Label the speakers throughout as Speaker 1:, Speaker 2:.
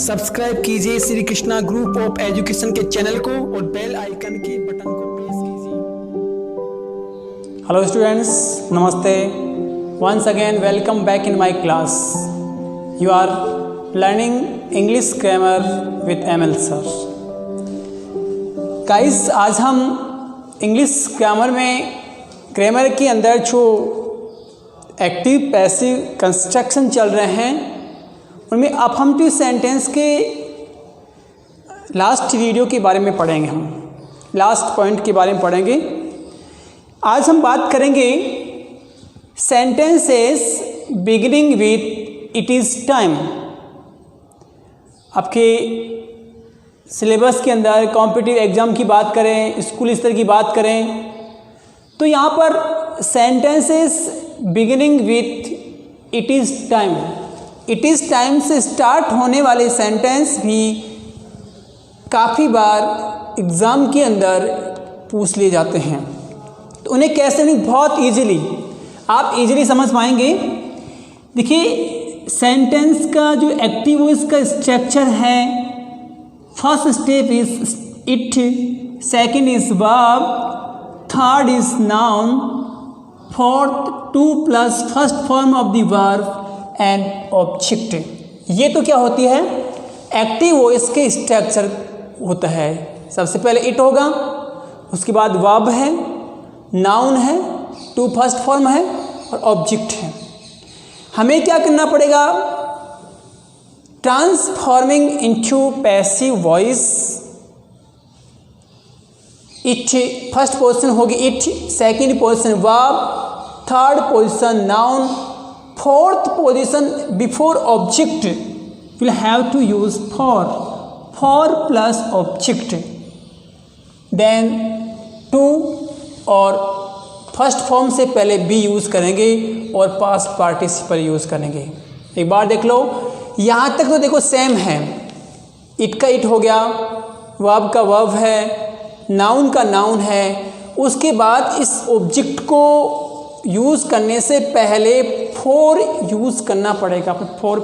Speaker 1: Subscribe कीजिए Shri Krishna group of education के channel को और बेल आइकन के बटन को प्रेस कीजिए।
Speaker 2: हेलो स्टूडेंट्स, नमस्ते। Once again welcome back in my class. You are learning English grammar with ML sir. Guys, आज हम इंग्लिश ग्रामर में ग्रामर के अंदर जो एक्टिव पैसिव कंस्ट्रक्शन चल रहे हैं उनमें अफर्मेटिव सेंटेंस के लास्ट वीडियो के बारे में पढ़ेंगे। हम लास्ट पॉइंट के बारे में पढ़ेंगे। आज हम बात करेंगे sentences beginning with it is time. आपके सिलेबस के अंदर कॉम्पिटिटिव एग्ज़ाम की बात करें, स्कूल स्तर की बात करें, तो यहाँ पर sentences beginning with it is time, it is time से स्टार्ट होने वाले सेंटेंस भी काफ़ी बार एग्ज़ाम के अंदर पूछ लिए जाते हैं। तो उन्हें कैसे नहीं, बहुत इजीली आप इजीली समझ पाएंगे। देखिए, सेंटेंस का जो एक्टिव वॉइस का स्ट्रक्चर है, first step is it, second is verb, third is noun, fourth two plus first form of the verb and object. ये तो क्या होती है, एक्टिव वॉइस के स्ट्रक्चर होता है। सबसे पहले इट होगा, उसके बाद वर्ब है, नाउन है, टू फर्स्ट फॉर्म है और ऑब्जेक्ट है। हमें क्या करना पड़ेगा, transforming into passive voice. It first position होगी it, second position verb, third position noun, fourth position before object will have to use for plus object, then to और first form से पहले बी यूज़ करेंगे और past participle use करेंगे। एक बार देख लो, यहाँ तक तो देखो सेम है। इट का इट हो गया, वर्ब का वर्ब है, नाउन का नाउन है। उसके बाद इस ऑब्जेक्ट को यूज़ करने से पहले फोर यूज़ करना पड़ेगा। फोर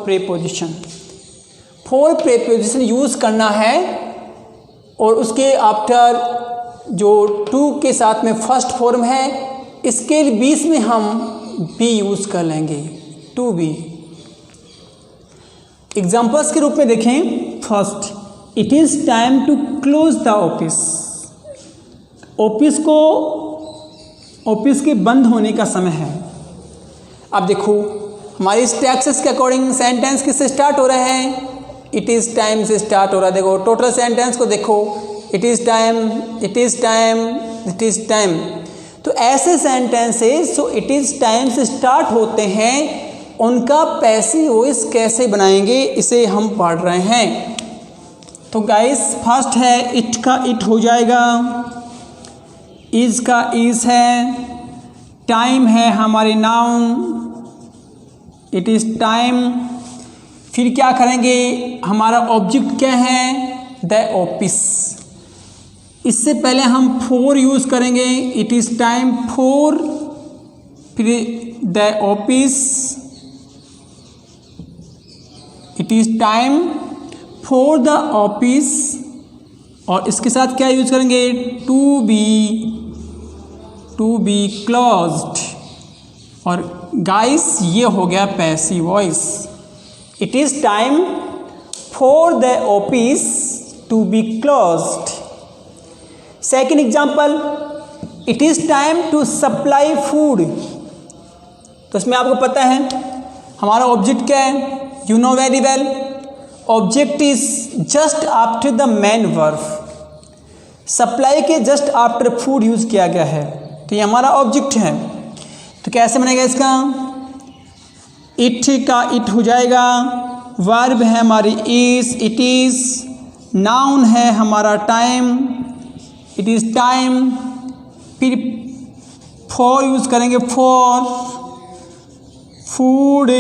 Speaker 2: प्रीपोजिशन यूज़ करना है और उसके आफ्टर जो टू के साथ में फर्स्ट फॉर्म है, इसके बीच में हम बी यूज़ कर लेंगे, टू बी। एग्जाम्पल्स के रूप में देखें। First, it is time to close the office. Office के बंद होने का समय है। अब देखो, हमारी इस टेक्स्ट के अकॉर्डिंग सेंटेंस किससे स्टार्ट हो रहे हैं, इट इज़ टाइम से स्टार्ट हो रहा है। देखो टोटल सेंटेंस को देखो, it is time, it is time, it is time. तो ऐसे सेंटेंसेस जो इट इज़ टाइम से स्टार्ट होते हैं, उनका पैसिव वॉइस कैसे बनाएंगे, इसे हम पढ़ रहे हैं। तो गाइस, फर्स्ट है इट का इट हो जाएगा, इज का इज है, टाइम है हमारे नाउन, इट इज़ टाइम। फिर क्या करेंगे, हमारा ऑब्जेक्ट क्या है, द ऑफिस। इससे पहले हम फोर यूज़ करेंगे, इट इज़ टाइम फोर, फिर the office, it is time for the office, और इसके साथ क्या यूज़ करेंगे, टू बी क्लोज्ड। और गाइस, ये हो गया passive voice. It is time for the office to be closed. Second example, it is time to supply food. तो इसमें आपको पता है हमारा ऑब्जेक्ट क्या है, you know very well, object is just after the main verb. Supply के just after food use किया गया है, तो ये हमारा ऑब्जेक्ट है। तो कैसे बनेगा इसका, इट का इट हो जाएगा, वर्ब है हमारी इज, इट इज़, नाउन है हमारा टाइम, इट इज़ टाइम, फिर फॉर यूज़ करेंगे, फॉर फूड,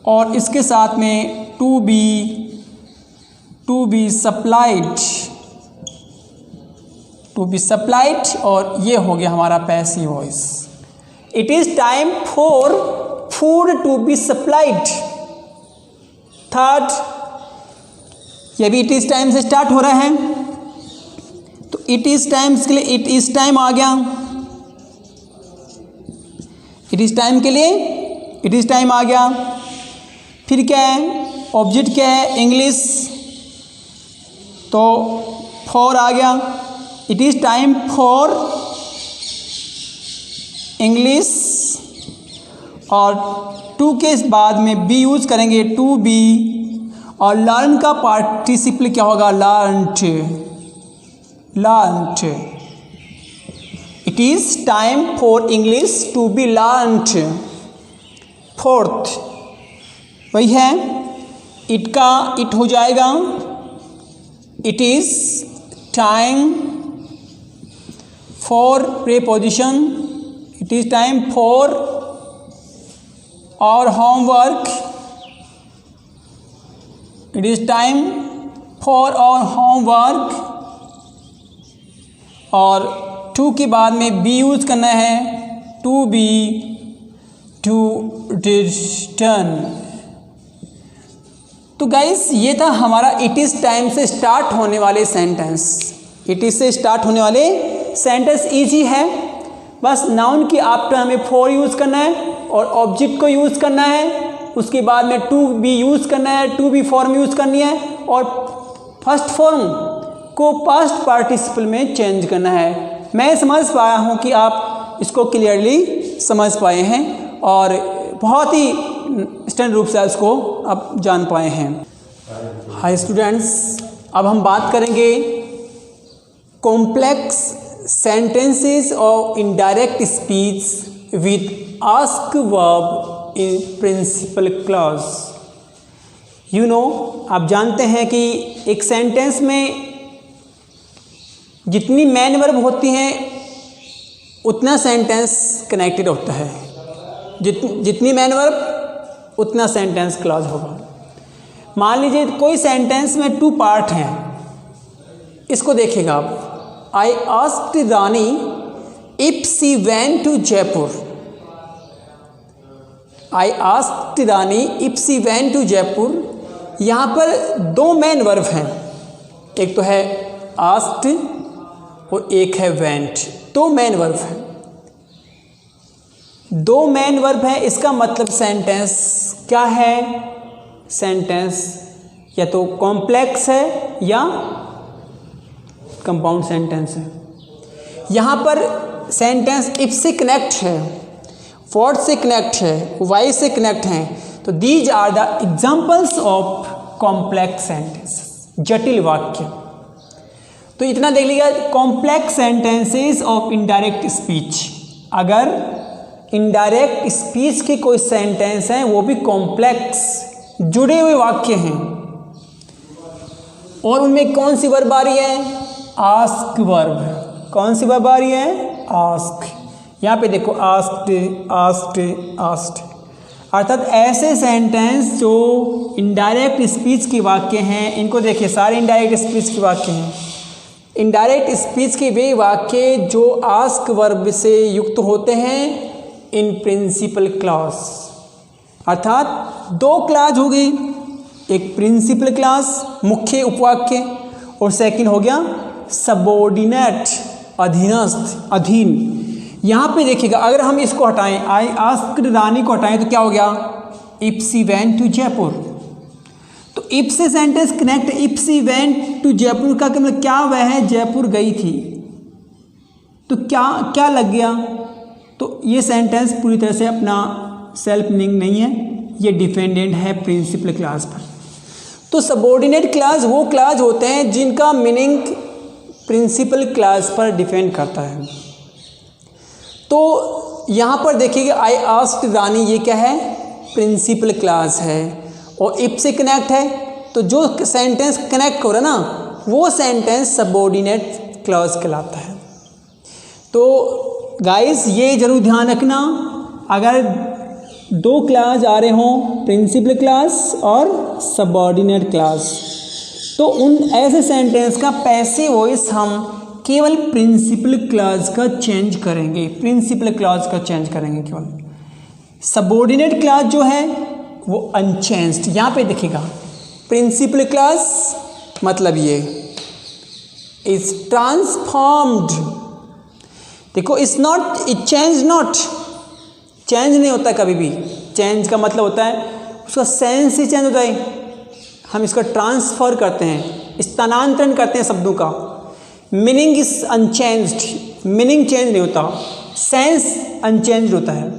Speaker 2: और इसके साथ में टू बी सप्लाइड, और ये हो गया हमारा passive voice. It is time for food to be supplied. Third, ये अभी इट इज़ टाइम से स्टार्ट हो रहा है, तो इट इज़ टाइम्स के लिए इट इज़ टाइम आ गया, इट इज़ टाइम के लिए इट इज़ टाइम आ गया। फिर क्या है, ऑब्जेक्ट क्या है, इंग्लिश, तो फॉर आ गया, it is time for English, और टू के बाद में बी यूज़ करेंगे, टू बी, और लर्न का पार्टिसिपल क्या होगा, learned, learned. It is time for English to be learned. Fourth वही है, इट का इट हो जाएगा, it is time for preposition, it is time for और homework, it is time for और होमवर्क, और टू के बाद में बी यूज़ करना है, टू बी, टू रिटर्न। तो गाइस ये था हमारा इट इज़ टाइम से स्टार्ट होने वाले सेंटेंस। इट इज़ से स्टार्ट होने वाले सेंटेंस इजी है, बस नाउन के आफ्टर हमें फॉर यूज़ करना है और ऑब्जेक्ट को यूज़ करना है, उसके बाद में टू बी यूज़ करना है, टू बी फॉर्म यूज़ करनी है, और फर्स्ट फॉर्म को पास्ट पार्टिसिपल में चेंज करना है। मैं समझ पाया हूँ कि आप इसको क्लियरली समझ पाए हैं और बहुत ही स्टैंडर्ड रूप से इसको आप जान पाए हैं। हाय स्टूडेंट्स, अब हम बात करेंगे कॉम्प्लेक्स सेंटेंसेस और indirect speech with ask verb in principle clause. You know, आप जानते हैं कि एक सेंटेंस में जितनी मेन वर्ब होती हैं उतना सेंटेंस कनेक्टेड होता है, जितनी मेन वर्ब उतना सेंटेंस क्लॉज होगा। मान लीजिए कोई सेंटेंस में टू पार्ट हैं, इसको देखिएगा आप, I asked Rani if she went to Jaipur. I asked Rani if she went to Jaipur. यहाँ पर दो मेन वर्ब हैं, एक तो है आस्क्ड और एक है वेंट, दो मेन वर्ब हैं। दो मेन वर्ब है, इसका मतलब सेंटेंस क्या है, सेंटेंस या तो कॉम्प्लेक्स है या कंपाउंड सेंटेंस है। यहाँ पर सेंटेंस इफ से कनेक्ट है, फॉर से कनेक्ट है, वाई से कनेक्ट है, तो these are the examples of complex sentence, जटिल वाक्य। तो इतना देख लीजिएगा, complex sentences of indirect speech. अगर इनडायरेक्ट स्पीच के कोई सेंटेंस हैं वो भी कॉम्प्लेक्स जुड़े हुए वाक्य हैं, और उनमें कौन सी वर्ब आ रही है, आस्क वर्ब। कौन सी वर्ब आ रही है, आस्क। यहाँ पे देखो आस्क्ड, आस्क्ड, आस्क्ड, अर्थात ऐसे सेंटेंस जो इनडायरेक्ट स्पीच के वाक्य हैं, इनको देखिए सारे इनडायरेक्ट स्पीच के वाक्य हैं। इनडायरेक्ट स्पीच के वे वाक्य जो आस्क वर्ब से युक्त होते हैं इन प्रिंसिपल क्लॉज, अर्थात दो क्लॉज हो गई, एक प्रिंसिपल क्लॉज मुख्य उपवाक्य, और सेकंड हो गया सबऑर्डिनेट अधीनस्थ, अधीन। यहाँ पे देखिएगा, अगर हम इसको हटाएं, आई आस्क्ड रानी को हटाएं तो क्या हो गया, if she went to Jaipur. तो इफ से sentence connect, if she went to Jaipur का मतलब क्या, वह जयपुर गई थी, तो क्या क्या लग गया, तो ये सेंटेंस पूरी तरह से अपना सेल्फ मीनिंग नहीं है, ये डिपेंडेंट है प्रिंसिपल क्लॉज पर। तो सबऑर्डिनेट क्लॉज वो क्लॉज होते हैं जिनका मीनिंग प्रिंसिपल क्लॉज पर डिपेंड करता है। तो यहाँ पर देखिएगा, आई आस्क्ड रानी, ये क्या है, प्रिंसिपल क्लॉज है, और इफ से कनेक्ट है, तो जो सेंटेंस कनेक्ट हो रहा है ना, वो सेंटेंस सबऑर्डिनेट क्लॉज कहलाता है। तो गाइस ये जरूर ध्यान रखना, अगर दो क्लॉज आ रहे हों, प्रिंसिपल क्लॉज और सबऑर्डिनेट क्लॉज, तो उन ऐसे सेंटेंस का पैसिव वॉइस हम केवल प्रिंसिपल क्लॉज का चेंज करेंगे, प्रिंसिपल क्लॉज का चेंज करेंगे केवल। सबऑर्डिनेट क्लॉज जो है वो अनचेंज्ड। यहाँ पे देखिएगा, प्रिंसिपल क्लॉज मतलब ये इज ट्रांसफॉर्म्ड। देखो it's not, it change not, change नहीं होता कभी भी। चेंज का मतलब होता है उसका सेंस ही चेंज होता है। हम इसका ट्रांसफर करते हैं, स्थानांतरण करते हैं शब्दों का। Meaning is unchanged, meaning change नहीं होता, सेंस अनचेंज्ड होता है।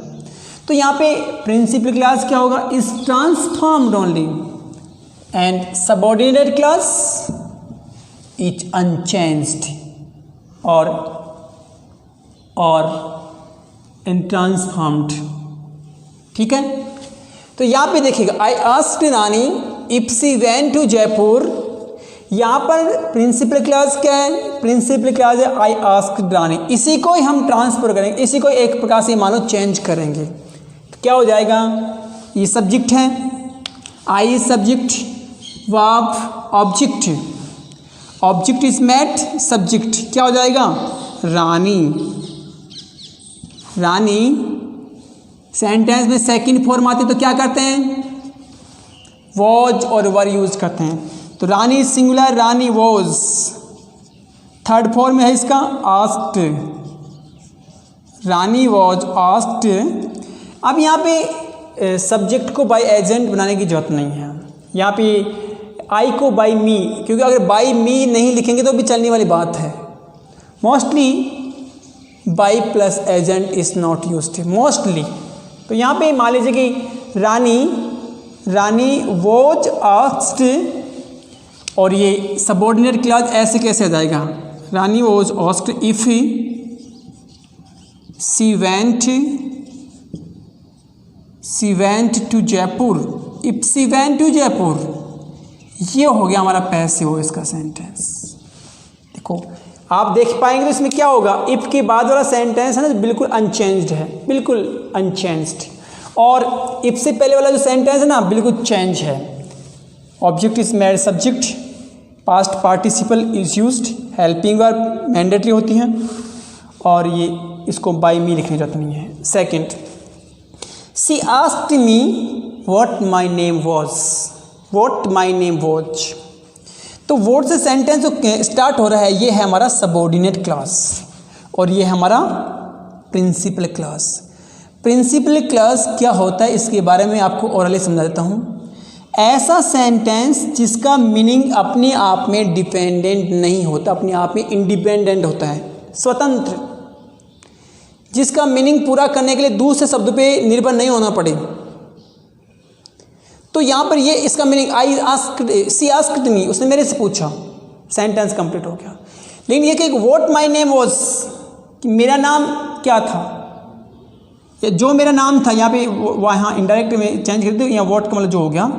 Speaker 2: तो यहाँ पे प्रिंसिपल क्लास क्या होगा, is transformed only, and subordinate class is unchanged और इन ट्रांसफॉर्म्ड। ठीक है, तो यहाँ पे देखिएगा I asked Rani if she went to Jaipur. यहाँ पर प्रिंसिपल क्लास क्या है, प्रिंसिपल क्लास है आई आस्क्ड रानी। इसी को ही हम ट्रांसफर करेंगे, इसी को एक प्रकार से मानो चेंज करेंगे। तो क्या हो जाएगा, ये सब्जेक्ट है, I subject, verb object, object is met subject, क्या हो जाएगा रानी। रानी सेंटेंस में सेकंड फॉर्म आती तो क्या करते हैं, वॉज और वर यूज करते हैं। तो Rani singular, Rani was. Third form है इसका आस्क्ड, रानी वॉज आस्क्ड। अब यहाँ पे सब्जेक्ट को बाय एजेंट बनाने की जरूरत नहीं है। यहाँ पे आई को बाय मी, क्योंकि अगर बाय मी नहीं लिखेंगे तो भी चलने वाली बात है। Mostly bye plus agent is not used, mostly. तो यहाँ पे मान लीजिए कि रानी वॉज आस्क्ड, और ये सबऑर्डिनेट क्लॉज ऐसे कैसे आ जाएगा, Rani was asked if she went to Jaipur, if she went to Jaipur. ये हो गया हमारा पैसिव वॉइस का सेंटेंस। देखो आप देख पाएंगे तो इसमें क्या होगा, इफ के बाद वाला सेंटेंस है ना बिल्कुल अनचेंज्ड है, बिल्कुल अनचेंज्ड, और इफ से पहले वाला जो सेंटेंस है ना बिल्कुल चेंज है। Object is made subject, past participle is used, helping verb mandatory होती हैं, और ये इसको बाय मी लिखने की जरूरत नहीं है। Second, she asked me what my name was, what my name was. तो व्हाट से सेंटेंस जो स्टार्ट हो रहा है ये है हमारा सबऑर्डिनेट क्लास, और ये है हमारा प्रिंसिपल क्लास। प्रिंसिपल क्लास क्या होता है इसके बारे में आपको ओरली समझा देता हूँ। ऐसा सेंटेंस जिसका मीनिंग अपने आप में डिपेंडेंट नहीं होता, अपने आप में इंडिपेंडेंट होता है, स्वतंत्र, जिसका मीनिंग पूरा करने के लिए दूसरे शब्द पे निर्भर नहीं होना पड़े। तो यहाँ पर ये इसका meaning I asked, she asked me, उसने मेरे से पूछा, सेंटेंस कंप्लीट हो गया। लेकिन ये कि व्हाट माय नेम वाज, कि मेरा नाम क्या था, या जो मेरा नाम था, यहाँ पे वहाँ इनडायरेक्ट में चेंज कर दो, यहाँ व्हाट का मतलब जो हो गया,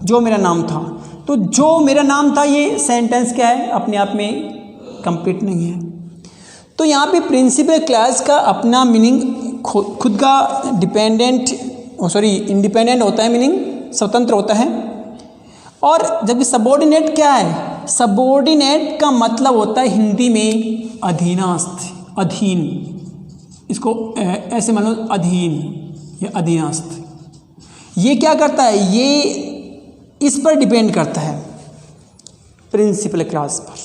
Speaker 2: जो मेरा नाम था। तो जो मेरा नाम था ये सेंटेंस क्या है, अपने आप में कंप्लीट नहीं है। तो यहाँ पे प्रिंसिपल क्लास का अपना मीनिंग खुद का इंडिपेंडेंट होता है, मीनिंग स्वतंत्र होता है। और जबकि सबऑर्डिनेट क्या है, सबऑर्डिनेट का मतलब होता है हिंदी में अधीनस्थ, अधीन, इसको ऐसे मान लो अधीन या अधीनस्थ। ये क्या करता है, ये इस पर डिपेंड करता है, प्रिंसिपल क्लास पर।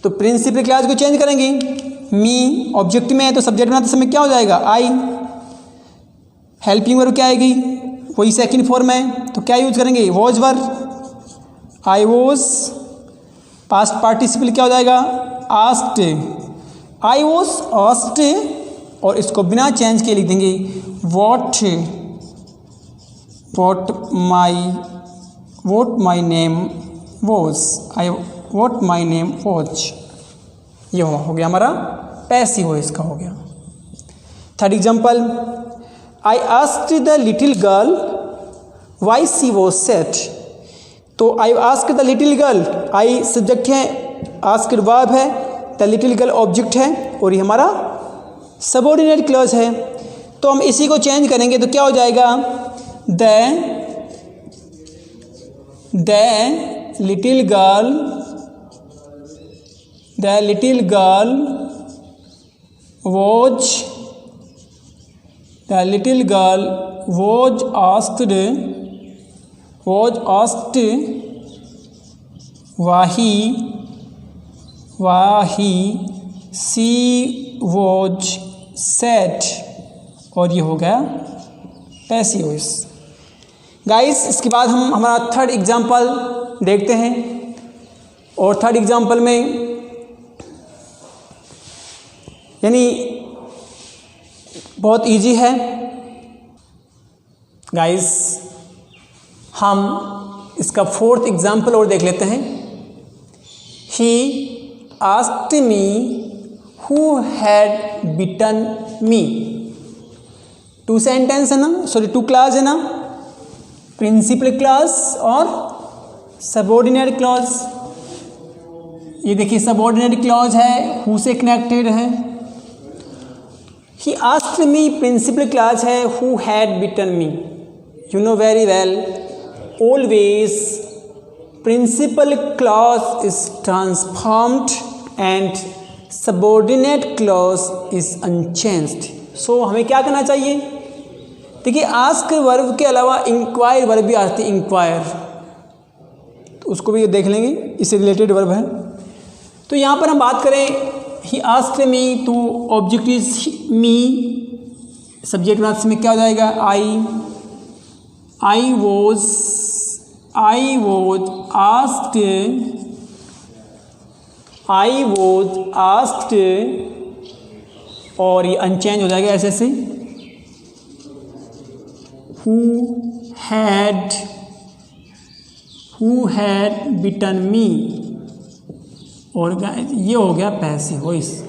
Speaker 2: तो प्रिंसिपल क्लास को चेंज करेंगे, मी ऑब्जेक्ट में है तो सब्जेक्ट बनाते समय क्या हो जाएगा, आई। हेल्पिंग वर्ब क्या आएगी, वही सेकंड फॉर्म है, तो क्या यूज करेंगे, was verb, I was. Past participle क्या हो जाएगा, आस्क्ड, आई वॉज आस्क्ड, और इसको बिना चेंज के लिख देंगे what my name was, what my name was. ये हो गया हमारा पैसिव वॉइस का हो गया। Third example, I asked the little girl why she was sad. तो I asked the little girl, I subject है, आस्क्ड वर्ब है, द लिटिल गर्ल ऑब्जेक्ट है, और ये हमारा सबऑर्डिनेट क्लॉज है। तो हम इसी को चेंज करेंगे तो क्या हो जाएगा, the little girl was asked she was sad, और ये हो गया पैसिव वॉइस। गाइस, इसके बाद हम हमारा थर्ड एग्जाम्पल देखते हैं, और थर्ड एग्जाम्पल में यानी बहुत इजी है गाइस। हम इसका फोर्थ एग्जाम्पल और देख लेते हैं। He asked me who had bitten me. Two sentence है ना, सॉरी टू क्लॉज है ना, प्रिंसिपल क्लॉज और सबऑर्डिनेट क्लॉज। ये देखिए सबऑर्डिनेट क्लॉज है, हु से कनेक्टेड है। He asked me principal clause है, who had bitten me. You know very well, always principal clause is transformed and subordinate clause is unchanged. So हमें क्या करना चाहिए? देखिए आस्क वर्ब के अलावा इंक्वायर वर्ब भी आती है, इंक्वायर, तो उसको भी देख लेंगे, इससे रिलेटेड वर्ब है। तो यहाँ पर हम बात करें ही आस्क्ड मी, तो ऑब्जेक्ट इज मी, सब्जेक्ट में क्या हो जाएगा? I was asked, और ये अनचेंज हो जाएगा ऐसे से, who had bitten me, और ये हो गया पैसिव वॉइस।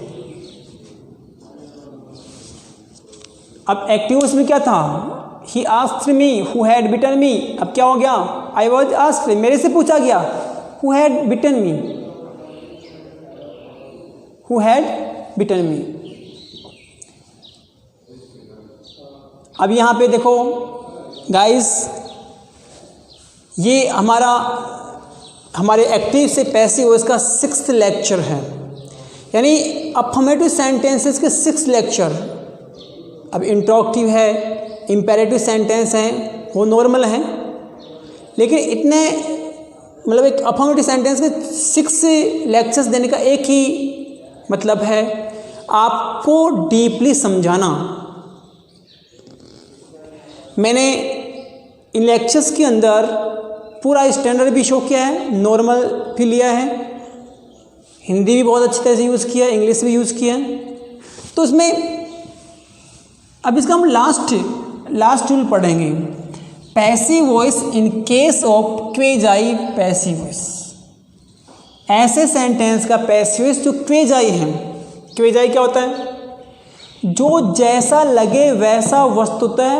Speaker 2: अब एक्टिव वॉइस में क्या था? He asked me who had bitten me. अब क्या हो गया? आई वॉज आस्क्ड, मेरे से पूछा गया, who had bitten me, who had bitten me. अब यहाँ पे देखो गाइस, ये हमारे एक्टिव से पैसिव वॉइस का 6th लेक्चर है, यानी अफर्मेटिव सेंटेंसेस के 6 लेक्चर। अब इंट्रोगेटिव है, इम्पेरेटिव सेंटेंस हैं, वो नॉर्मल हैं, लेकिन इतने मतलब एक अफर्मेटिव सेंटेंस के 6 लेक्चर्स देने का एक ही मतलब है, आपको डीपली समझाना। मैंने इन लेक्चर्स के अंदर पूरा स्टैंडर्ड भी शो किया है, नॉर्मल भी लिया है, हिंदी भी बहुत अच्छी तरह से यूज़ किया, इंग्लिश भी यूज़ किया। तो इसमें अब इसका हम लास्ट रूल पढ़ेंगे, passive voice in case of quasi passive voice. ऐसे सेंटेंस का पैसिव वॉइस जो क्वेजाई है। क्वेजाई क्या होता है? जो जैसा लगे वैसा वस्तुतः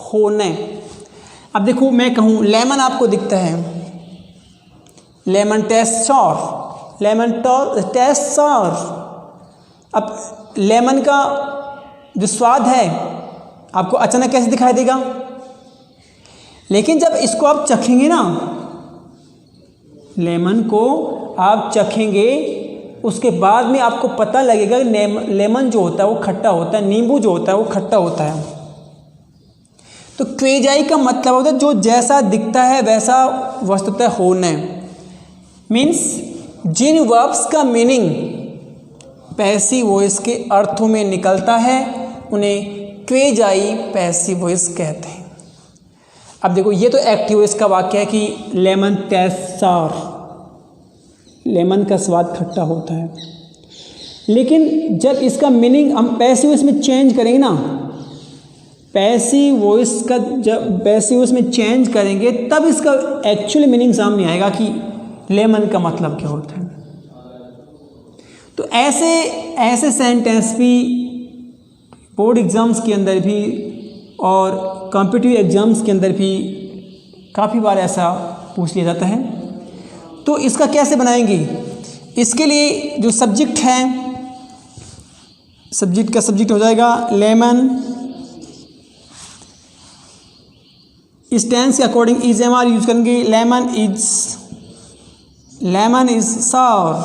Speaker 2: होने। अब देखो, मैं कहूँ लेमन आपको दिखता है, lemon taste sour, lemon taste sour. अब लेमन का जो स्वाद है आपको अचानक कैसे दिखाई देगा? लेकिन जब इसको आप चखेंगे ना, लेमन को आप चखेंगे, उसके बाद में आपको पता लगेगा कि लेमन जो होता है वो खट्टा होता है, नींबू जो होता है वो खट्टा होता है। तो क्वेजाई का मतलब होता है जो जैसा दिखता है वैसा वस्तुतः होना। मीन्स जिन वर्ब्स का मीनिंग पैसिव वॉइस के अर्थों में निकलता है उन्हें क्वेजाई पैसिव वॉइस कहते हैं। अब देखो, ये तो एक्टिव वॉइस का वाक्य है कि लेमन टेस्ट सॉर, लेमन का स्वाद खट्टा होता है। लेकिन जब इसका मीनिंग हम पैसिव वॉइस में चेंज करेंगे ना, पैसिव वॉइस का जब पैसिव वॉइस में चेंज करेंगे तब इसका एक्चुअल मीनिंग सामने आएगा कि लेमन का मतलब क्या होता है। तो ऐसे सेंटेंस भी बोर्ड एग्ज़ाम्स के अंदर भी और कॉम्पिटिटिव एग्ज़ाम्स के अंदर भी काफ़ी बार ऐसा पूछ लिया जाता है। तो इसका कैसे बनाएंगे? इसके लिए जो सब्जेक्ट है, सब्जेक्ट का सब्जेक्ट हो जाएगा लेमन। इस टेंस के according is am are use करेंगे। Lemon is sour,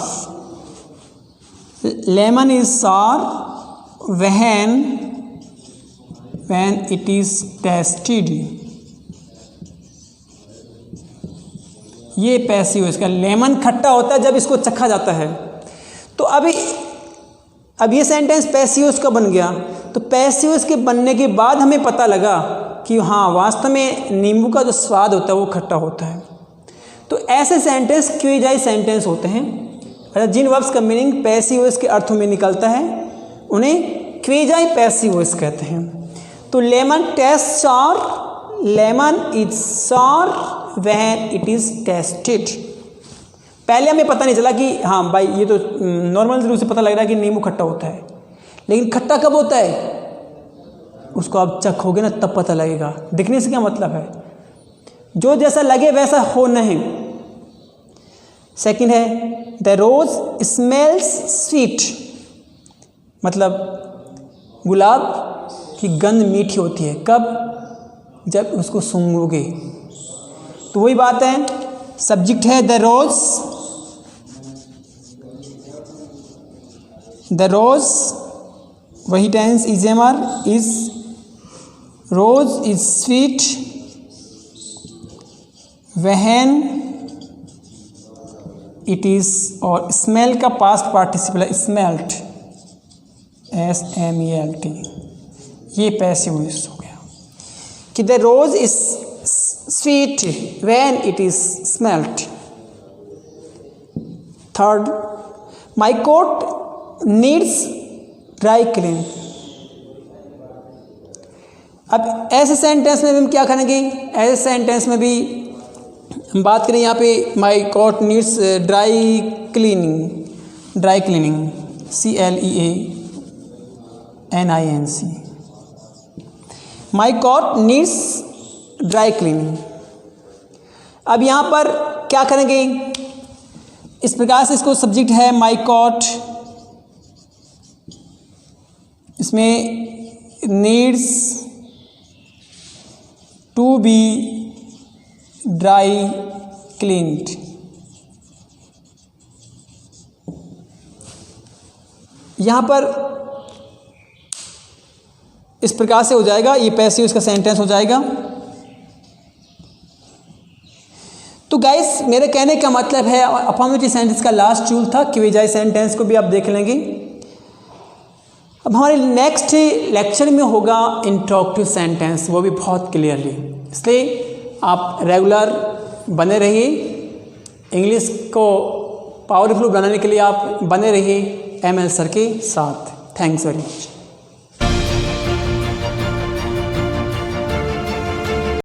Speaker 2: lemon is sour when it is tasted। ये पैसिव वॉइस का। लेमन खट्टा होता है जब इसको चखा जाता है। तो अब ये सेंटेंस पैसिव वॉइस का बन गया। तो पैसिव वॉइस के बनने के बाद हमें पता लगा कि हाँ, वास्तव में नींबू का जो स्वाद होता है वो खट्टा होता है। तो ऐसे सेंटेंस क्वेजाई सेंटेंस होते हैं। अर्थात जिन वर्ब्स का मीनिंग पैसिव वॉइस के अर्थों में निकलता है उन्हें क्वेजाई पैसिव वॉइस कहते हैं। तो lemon taste sour, lemon is sour when it is tested. पहले हमें पता नहीं चला कि हाँ भाई, ये तो नॉर्मल रूप से पता लग रहा है कि नींबू खट्टा होता है, लेकिन खट्टा कब होता है उसको आप चखोगे ना तब पता लगेगा। दिखने से क्या मतलब है, जो जैसा लगे वैसा हो नहीं। सेकंड है द रोज स्मेल्स स्वीट, मतलब गुलाब की गंध मीठी होती है। कब? जब उसको सूंघोगे। तो वही बात है, सब्जेक्ट है द रोज, द रोज, वही tense is am are is, rose is sweet when it is, और स्मेल का पास्ट पार्टिसिपल है स्मेल्ट, SMELT। ये पैसिव वॉइस हो गया कि the rose is sweet when it is smelt. Third, my coat needs dry clean. अब ऐसे सेंटेंस में भी हम क्या करेंगे, ऐसे सेंटेंस में भी हम बात करें यहाँ पे my coat needs dry cleaning, dry cleaning CLEANINC, my coat needs dry cleaning. अब यहाँ पर क्या करेंगे, इस प्रकार से इसको सब्जेक्ट है माई कोट, इसमें needs to be dry cleaned. यहाँ पर इस प्रकार से हो जाएगा, ये पैसिव इसका सेंटेंस हो जाएगा। तो गाइस, मेरे कहने का मतलब है अफर्मेटिव सेंटेंस का लास्ट टूल था, क्वेजाई सेंटेंस को भी आप देख लेंगे। अब हमारे नेक्स्ट लेक्चर में होगा इंटरोगेटिव सेंटेंस, वो भी बहुत क्लियरली। इसलिए आप रेगुलर बने रहिए, इंग्लिश को पावरफुल बनाने के लिए आप बने रहिए ML सर के साथ। Thanks very much.